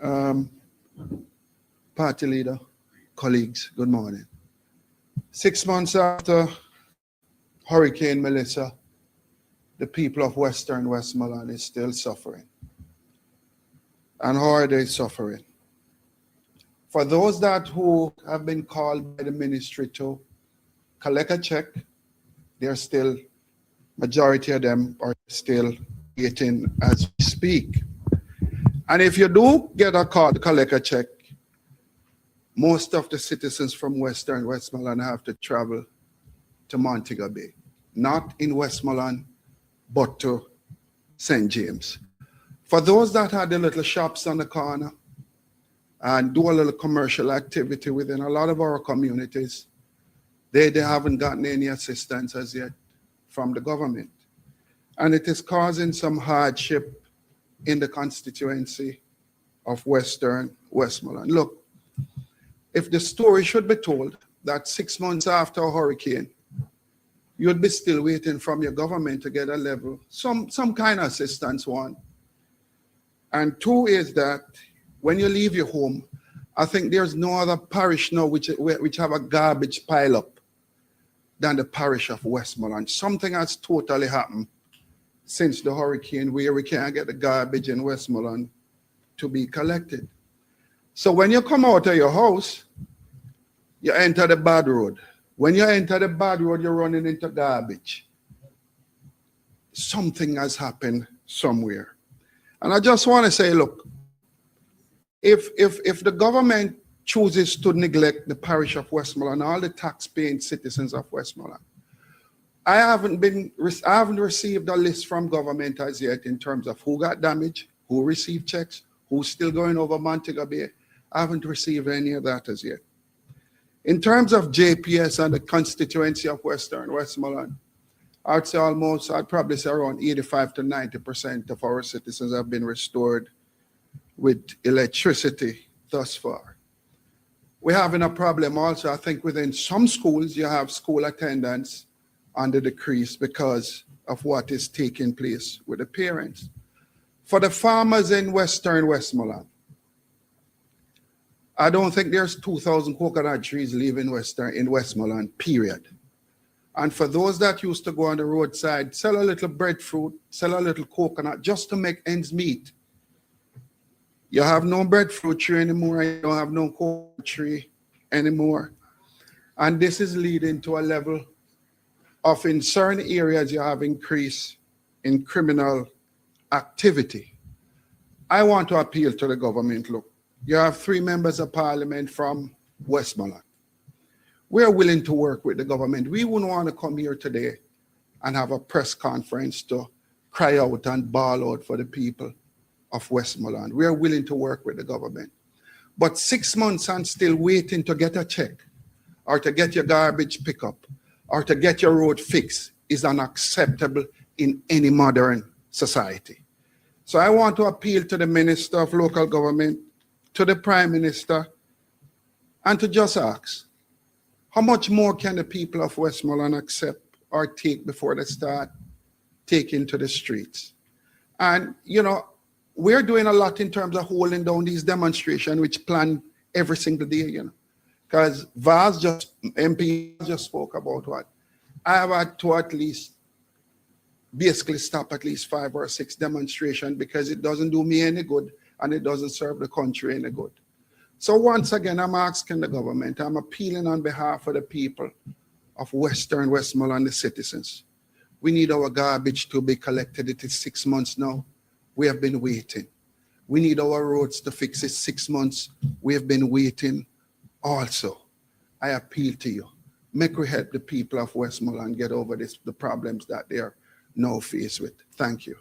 Um, Party leader, colleagues, good morning. 6 months after Hurricane Melissa, the people of Western Westmoreland is still suffering. And how are they suffering? For those who have been called by the ministry to collect a check, they're still, majority of them are still waiting as we speak. And if you do get a call to collect a check, most of the citizens from Western Westmoreland have to travel to Montego Bay, not in Westmoreland, but to St. James. For those that had the little shops on the corner and do a little commercial activity within a lot of our communities, they haven't gotten any assistance as yet from the government. And it is causing some hardship in the constituency of Western Westmoreland. Look, if the story should be told that 6 months after a hurricane, you'd be still waiting from your government to get a level, some kind of assistance, one. And two is that when you leave your home, I think there's no other parish now which have a garbage pile up than the parish of Westmoreland. Something has totally happened since the hurricane where we can't get the garbage in Westmoreland to be collected. So when you come out of your house, you enter the bad road. When you enter the bad road, you're running into garbage. Something has happened somewhere. And I just want to say, look, if the government chooses to neglect the parish of Westmoreland, all the tax-paying citizens of Westmoreland, I haven't received a list from government as yet in terms of who got damaged, who received checks, who's still going over Montego Bay. I haven't received any of that as yet. In terms of JPS and the constituency of Western Westmoreland, I'd probably say around 85 to 90% of our citizens have been restored with electricity thus far. We're having a problem also, I think within some schools, you have school attendance on the decrease because of what is taking place with the parents. For the farmers in Western Westmoreland, I don't think there's 2,000 coconut trees leaving in Westmoreland, period. And for those that used to go on the roadside, sell a little breadfruit, sell a little coconut just to make ends meet. You have no breadfruit tree anymore, you don't have no coconut tree anymore. And this is leading to a level of, in certain areas, you have increase in criminal activity. I want to appeal to the government, look, you have 3 members of parliament from Westmoreland. We're willing to work with the government. We wouldn't want to come here today and have a press conference to cry out and bawl out for the people of Westmoreland. We're willing to work with the government. But 6 months and still waiting to get a check or to get your garbage pickup or to get your road fixed is unacceptable in any modern society. So I want to appeal to the Minister of Local Government, to the Prime Minister, and to just ask, how much more can the people of Westmoreland accept or take before they start taking to the streets? And, you know, we're doing a lot in terms of holding down these demonstrations, which plan every single day, you know, because MP just spoke about what? I have had to at least basically stop at least 5 or 6 demonstrations because it doesn't do me any good and it doesn't serve the country any good. So once again, I'm asking the government, I'm appealing on behalf of the people of Western Westmoreland, the citizens. We need our garbage to be collected. It is 6 months now. We have been waiting. We need our roads to fix it 6 months. We have been waiting also. I appeal to you. Make we help the people of Westmoreland get over the problems that they are now faced with. Thank you.